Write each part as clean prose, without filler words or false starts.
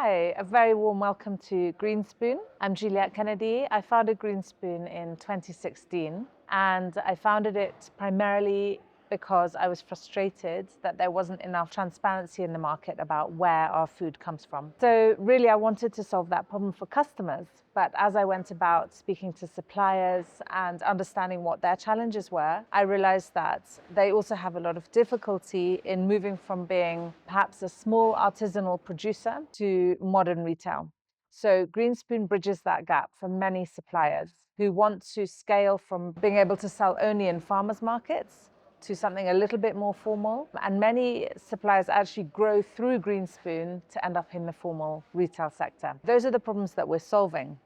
Hi, a very warm welcome to Greenspoon. I'm Juliette Kennedy. I founded Greenspoon in 2016 and I founded it primarily because I was frustrated that there wasn't enough transparency in the market about where our food comes from. So really I wanted to solve that problem for customers. But as I went about speaking to suppliers and understanding what their challenges were, I realized that they also have a lot of difficulty in moving from being perhaps a small artisanal producer to modern retail. So Greenspoon bridges that gap for many suppliers who want to scale from being able to sell only in farmers markets to something a little bit more formal. And many suppliers actually grow through Greenspoon to end up in the formal retail sector. Those are the problems that we're solving.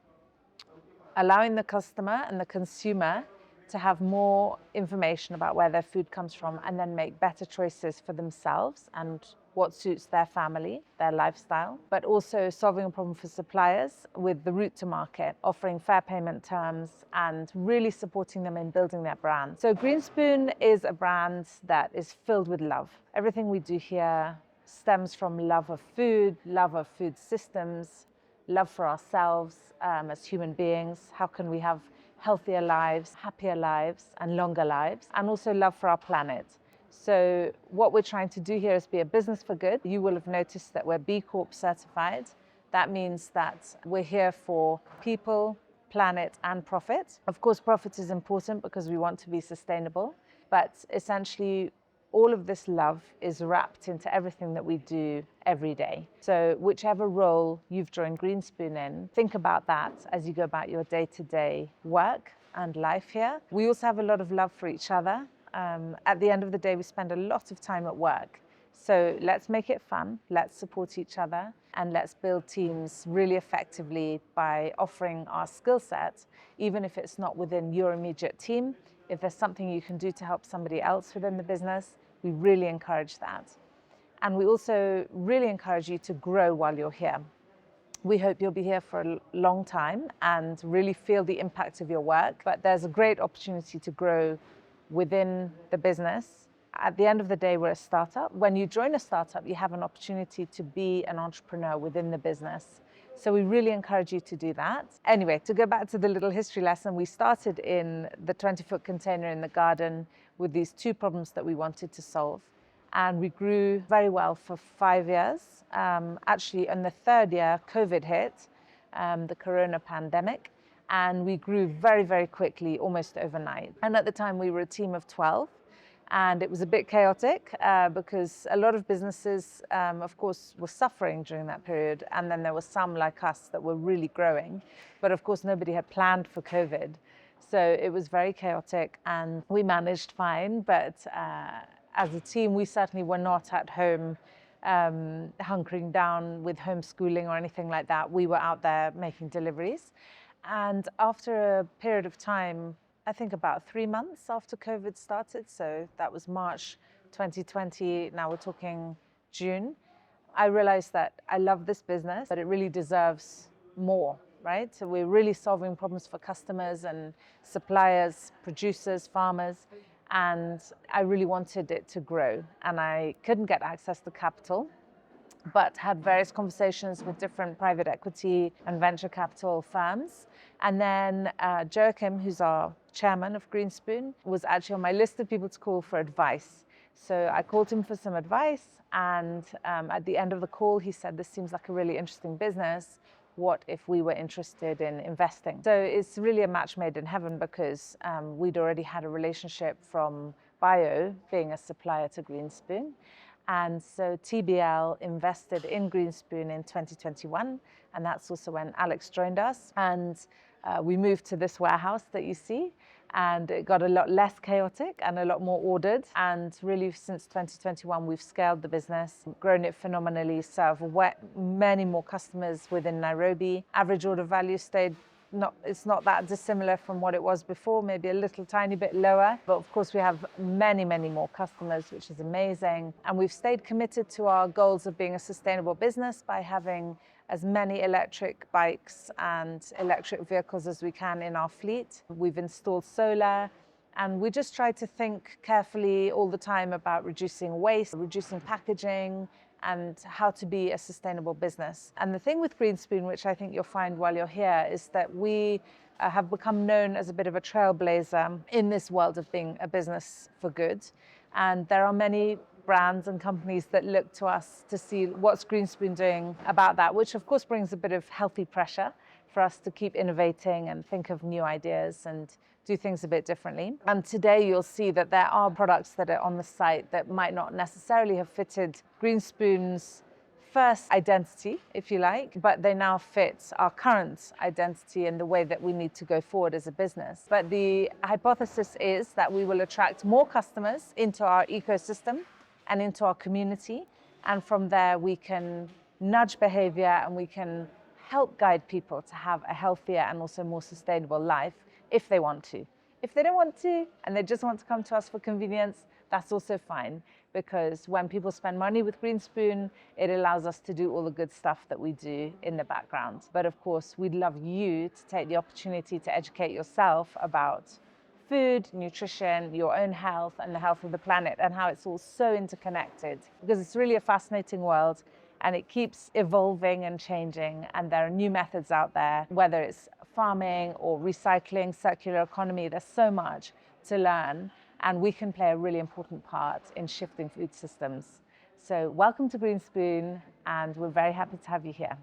Allowing the customer and the consumer to have more information about where their food comes from and then make better choices for themselves and what suits their family, their lifestyle, but also solving a problem for suppliers with the route to market, offering fair payment terms and really supporting them in building their brand. So Greenspoon is a brand that is filled with love. Everything we do here stems from love of food systems, love for ourselves as human beings. How can we have healthier lives, happier lives, and longer lives, and also love for our planet. So what we're trying to do here is be a business for good. You will have noticed that we're B Corp certified. That means that we're here for people, planet, and profit. Of course, profit is important because we want to be sustainable, but essentially all of this love is wrapped into everything that we do every day. So whichever role you've joined Greenspoon in, think about that as you go about your day-to-day work and life here. We also have a lot of love for each other. At the end of the day, we spend a lot of time at work. So let's make it fun, let's support each other, and let's build teams really effectively by offering our skill set, even if it's not within your immediate team. If there's something you can do to help somebody else within the business, we really encourage that. And we also really encourage you to grow while you're here. We hope you'll be here for a long time and really feel the impact of your work, but there's a great opportunity to grow within the business. At the end of the day, we're a startup. When you join a startup, you have an opportunity to be an entrepreneur within the business. So we really encourage you to do that. Anyway, to go back to the little history lesson, we started in the 20-foot container in the garden with these two problems that we wanted to solve. And we grew very well for 5 years. Actually, in the third year, COVID hit, the corona pandemic. And we grew very, very quickly, almost overnight. And at the time, we were a team of 12. And it was a bit chaotic because a lot of businesses, of course, were suffering during that period. And then there were some like us that were really growing. But of course, nobody had planned for COVID. So it was very chaotic and we managed fine. But as a team, we certainly were not at home hunkering down with homeschooling or anything like that. We were out there making deliveries. And after a period of time, I think about 3 months after COVID started, so that was March 2020, now we're talking June, I realized that I love this business, but it really deserves more, right? So we're really solving problems for customers and suppliers, producers, farmers, and I really wanted it to grow. And I couldn't get access to capital, but had various conversations with different private equity and venture capital firms. And then Joachim, who's our chairman of Greenspoon, was actually on my list of people to call for advice. So I called him for some advice, and at the end of the call, he said, "This seems like a really interesting business. What if we were interested in investing?" So it's really a match made in heaven because we'd already had a relationship from Bio, being a supplier to Greenspoon. And so TBL invested in Greenspoon in 2021, and that's also when Alex joined us. And we moved to this warehouse that you see, and it got a lot less chaotic and a lot more ordered. And really, since 2021, we've scaled the business, grown it phenomenally, serve many more customers within Nairobi. Average order value stayed it's not that dissimilar from what it was before, maybe a little tiny bit lower. But of course, we have many, many more customers, which is amazing. And we've stayed committed to our goals of being a sustainable business by having as many electric bikes and electric vehicles as we can in our fleet. We've installed solar. And we just try to think carefully all the time about reducing waste, reducing packaging, and how to be a sustainable business. And the thing with Greenspoon, which I think you'll find while you're here, is that we have become known as a bit of a trailblazer in this world of being a business for good. And there are many brands and companies that look to us to see what's Greenspoon doing about that, which of course brings a bit of healthy pressure for us to keep innovating and think of new ideas and do things a bit differently. And today you'll see that there are products that are on the site that might not necessarily have fitted Greenspoon's first identity, if you like, but they now fit our current identity and the way that we need to go forward as a business. But the hypothesis is that we will attract more customers into our ecosystem and into our community. And from there, we can nudge behavior and we can help guide people to have a healthier and also more sustainable life if they want to. If they don't want to and they just want to come to us for convenience, that's also fine, because when people spend money with Greenspoon, it allows us to do all the good stuff that we do in the background. But of course, we'd love you to take the opportunity to educate yourself about food, nutrition, your own health, and the health of the planet, and how it's all so interconnected. Because it's really a fascinating world, and it keeps evolving and changing, and there are new methods out there, whether it's farming or recycling, circular economy. There's so much to learn, and we can play a really important part in shifting food systems. So welcome to Greenspoon, and we're very happy to have you here.